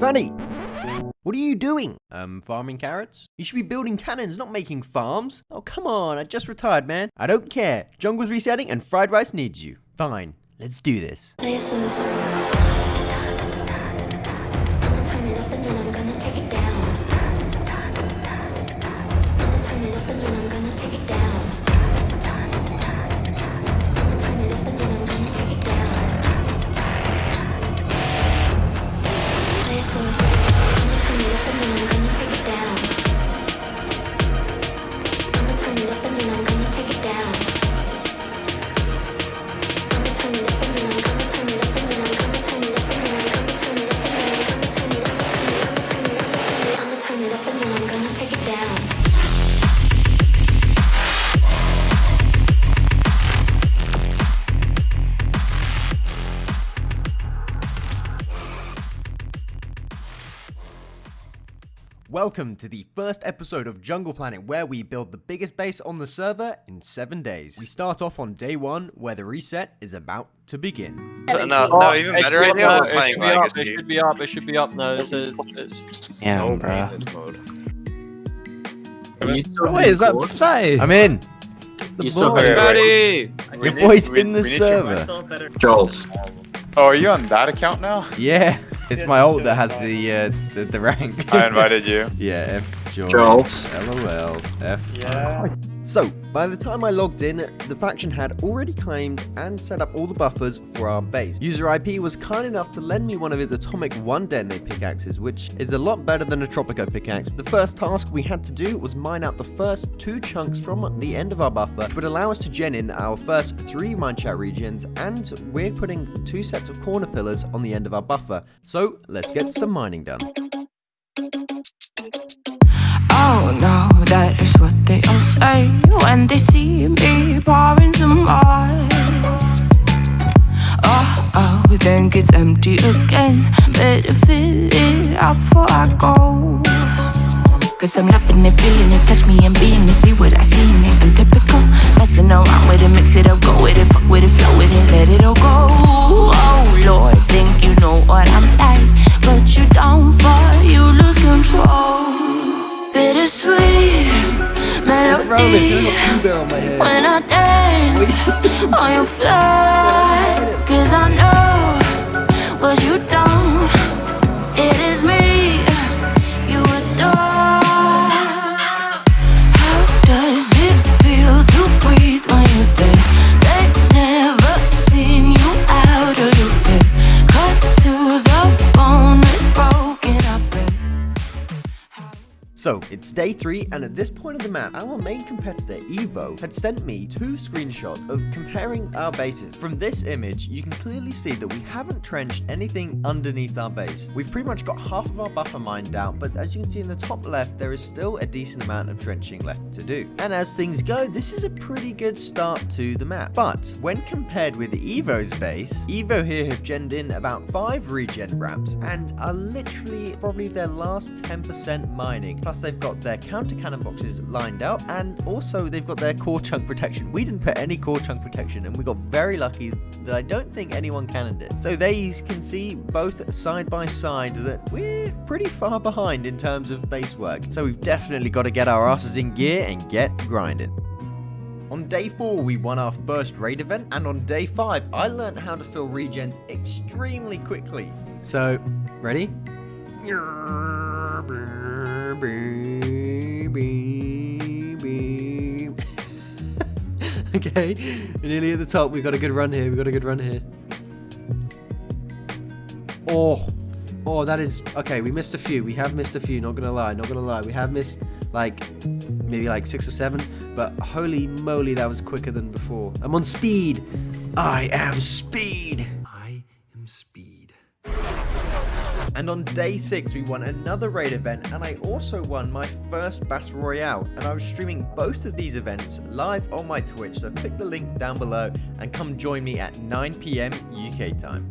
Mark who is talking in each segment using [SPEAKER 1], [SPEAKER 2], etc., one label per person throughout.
[SPEAKER 1] Fanny! What are you doing? Farming carrots? You should be building cannons, not making farms. Oh, come on, I just retired, man. I don't care. Jungle's resetting and fried rice needs you. Fine, let's do this. Welcome to the first episode of Jungle Planet, where we build the biggest base on the server in 7 days. We start off on day 1, where the reset is about to begin.
[SPEAKER 2] No, even better idea, we're playing Legacy.
[SPEAKER 3] It should be up, no, it's...
[SPEAKER 4] Yeah,
[SPEAKER 2] no
[SPEAKER 4] bro.
[SPEAKER 5] Wait, is that Faye?
[SPEAKER 1] I'm in!
[SPEAKER 3] You still ready?
[SPEAKER 1] Your boy's in the server.
[SPEAKER 4] Jolts.
[SPEAKER 2] Oh, are you on that account now?
[SPEAKER 1] Yeah, it's my ult that has the rank.
[SPEAKER 2] I invited you.
[SPEAKER 1] Yeah, F join.
[SPEAKER 4] Jolts.
[SPEAKER 1] LOL. F.
[SPEAKER 2] Yeah.
[SPEAKER 1] So, by the time I logged in, the faction had already claimed and set up all the buffers for our base. User IP was kind enough to lend me one of his atomic 1 detonate pickaxes, which is a lot better than a Tropico pickaxe. The first task we had to do was mine out the first 2 chunks from the end of our buffer, which would allow us to gen in our first 3 minechat regions, and we're putting 2 sets of corner pillars on the end of our buffer. So, let's get some mining done.
[SPEAKER 6] Oh no, that is what they all say when they see me pouring some mud. Oh, think it's empty again. Better fill it up before I go. Cause I'm loving it, feeling it, touch me and being it. See what I see in it, I'm typical. Messing around with it, mix it up, go with it, fuck with it, flow with it, let it all go. Oh Lord, think you know what I'm like, but you don't fall, you lose control. Bittersweet melody when I dance on your floor. Cause I know what you don't. It is me you adore. How does it feel to breathe when you're dead? They never seen you out of your bed. Cut to the bone, it's broken up.
[SPEAKER 1] So, it's day 3, and at this point of the map, our main competitor, Evo, had sent me 2 screenshots of comparing our bases. From this image, you can clearly see that we haven't trenched anything underneath our base. We've pretty much got half of our buffer mined out, but as you can see in the top left, there is still a decent amount of trenching left to do. And as things go, this is a pretty good start to the map. But, when compared with Evo's base, Evo here have genned in about 5 regen ramps, and are literally probably their last 10% mining. Plus, they've got their counter cannon boxes lined up, and also they've got their core chunk protection. We didn't put any core chunk protection, and we got very lucky that I don't think anyone cannoned it. So there you can see both side by side that we're pretty far behind in terms of base work. So we've definitely got to get our asses in gear and get grinding. On day 4, we won our first raid event, and on day 5, I learned how to fill regens extremely quickly. So, ready? Okay, we're nearly at the top. We've got a good run here. Oh, that is... Okay, we missed a few. We have missed a few, not gonna lie. We have missed, maybe 6 or 7. But holy moly, that was quicker than before. I'm on speed. I am speed. And on day 6, we won another raid event, and I also won my first Battle Royale. And I was streaming both of these events live on my Twitch, so click the link down below and come join me at 9 PM UK time.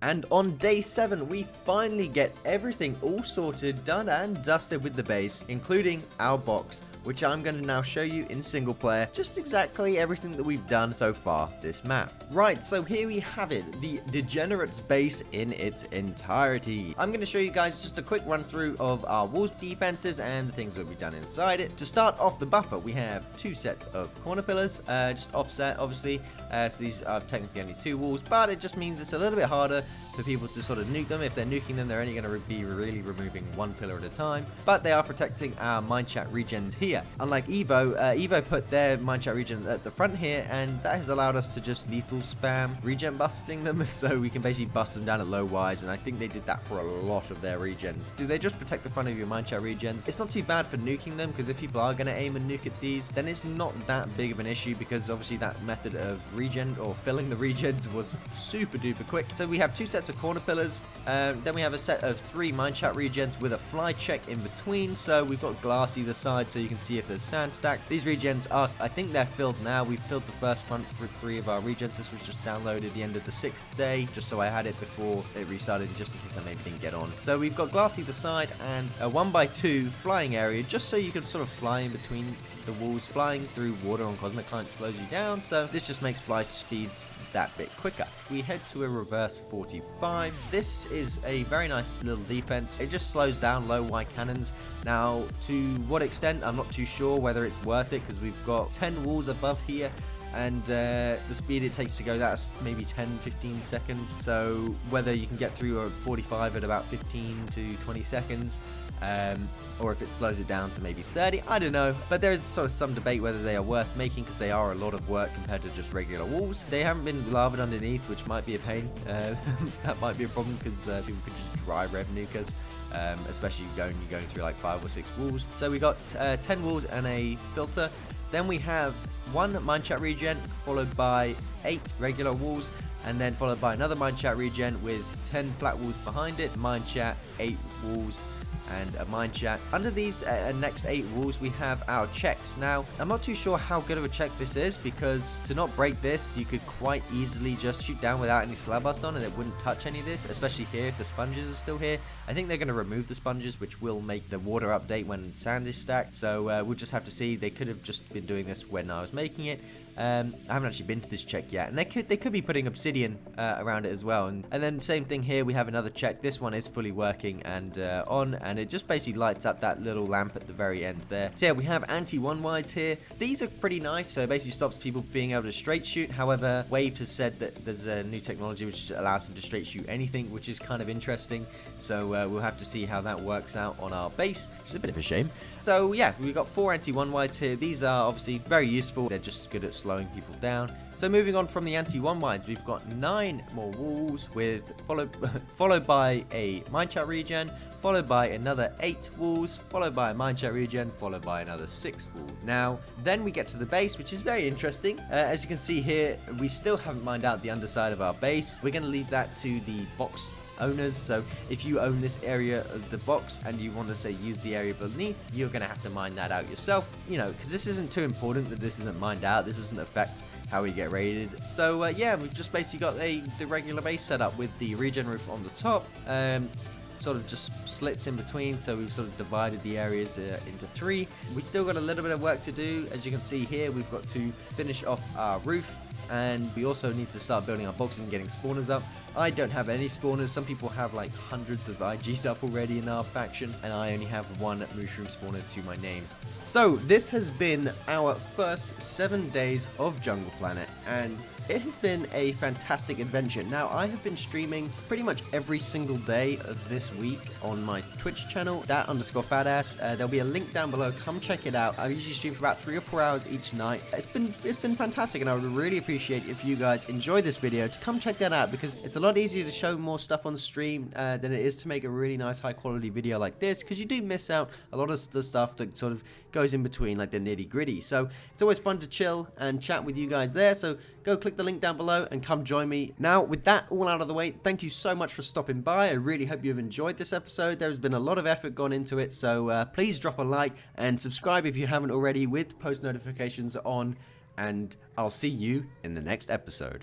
[SPEAKER 1] And on day 7, we finally get everything all sorted, done and dusted with the base, including our box, which I'm going to now show you in single player, just exactly everything that we've done so far this map. Right, so here we have it, the Degenerates base in its entirety. I'm going to show you guys just a quick run through of our walls defenses and the things that we've done inside it. To start off the buffer, we have 2 sets of corner pillars, just offset obviously, so these are technically only 2 walls, but it just means it's a little bit harder for people to sort of nuke them. If they're nuking them, they're only going to be really removing 1 pillar at a time, but they are protecting our mine chat regens here. Unlike Evo, Evo put their mine chat regen at the front here, and that has allowed us to just lethal spam regen busting them, so we can basically bust them down at low wise, and I think they did that for a lot of their regens. Do they just protect the front of your mine chat regens? It's not too bad for nuking them, because if people are going to aim and nuke at these, then it's not that big of an issue, because obviously that method of regen or filling the regens was super duper quick. So we have 2 sets of corner pillars, then we have a set of 3 mine chat regens with a fly check in between, so we've got glass either side so you can see if there's sand stacked. These regens are, I think they're filled now. We've filled the first front for 3 of our regens. This was just downloaded at the end of the 6th day, just so I had it before it restarted, just in case I maybe didn't get on. So we've got glass either side and a 1x2 flying area, just so you can sort of fly in between the walls. Flying through water on Cosmic Client slows you down, so this just makes fly speeds that bit quicker. We head to a reverse 45. This is a very nice little defense. It just slows down low Y cannons. Now, to what extent, I'm not too sure whether it's worth it, because we've got 10 walls above here, and the speed it takes to go, that's maybe 10-15 seconds. So whether you can get through a 45 at about 15 to 20 seconds, or if it slows it down to maybe 30, I don't know. But there's sort of some debate whether they are worth making, because they are a lot of work compared to just regular walls. They haven't been lavaed underneath, which might be a pain. That might be a problem, because people could just dry rev nuke us, especially you're going through like 5 or 6 walls. So we got 10 walls and a filter. Then we have 1 mine chat regen, followed by 8 regular walls, and then followed by another mine chat regen with 10 flat walls behind it, mine chat, 8 walls, and a mine chat. Under these next 8 walls, we have our checks. Now, I'm not too sure how good of a check this is, because to not break this, you could quite easily just shoot down without any slab bust on, and it wouldn't touch any of this, especially here if the sponges are still here. I think they're going to remove the sponges, which will make the water update when sand is stacked, so we'll just have to see. They could have just been doing this when I was making it. I haven't actually been to this check yet, and they could be putting obsidian around it as well. And then same thing here, we have another check. This one is fully working and on, and it just basically lights up that little lamp at the very end there. So yeah, we have anti-one wides here. These are pretty nice, so it basically stops people being able to straight shoot. However, Waved has said that there's a new technology which allows them to straight shoot anything, which is kind of interesting. So we'll have to see how that works out on our base, which is a bit of a shame. So yeah, we've got 4 anti-one wides here. These are obviously very useful. They're just good at slowing people down. So moving on from the anti-one wides, we've got 9 more walls with followed by a mine chat regen, followed by another 8 walls, followed by a mine chat regen, followed by another 6 walls. Now, then we get to the base, which is very interesting. As you can see here, we still haven't mined out the underside of our base. We're going to leave that to the box owners. So if you own this area of the box and you want to say use the area beneath, you're going to have to mine that out yourself, you know, because this isn't too important that this isn't mined out. This doesn't affect how we get raided. So yeah, we've just basically got the regular base set up with the regen roof on the top, sort of just slits in between, so we've sort of divided the areas into 3. We still got a little bit of work to do. As you can see here, we've got to finish off our roof, and we also need to start building our boxes and getting spawners up. I don't have any spawners. Some people have like hundreds of IGs up already in our faction, and I only have 1 mushroom spawner to my name. So this has been our first 7 days of Jungle Planet, and it has been a fantastic adventure. Now, I have been streaming pretty much every single day of this week on my Twitch channel, that_fatass. There'll be a link down below. Come check it out. I usually stream for about 3 or 4 hours each night. It's been fantastic, and I would really appreciate if you guys enjoy this video to come check that out, because it's a lot easier to show more stuff on stream than it is to make a really nice high quality video like this, because you do miss out a lot of the stuff that sort of goes in between, like the nitty gritty. So it's always fun to chill and chat with you guys there, so go click the link down below and come join me. Now, with that all out of the way, thank you so much for stopping by. I really hope you've enjoyed this episode. There's been a lot of effort gone into it, so please drop a like and subscribe if you haven't already, with post notifications on, and I'll see you in the next episode.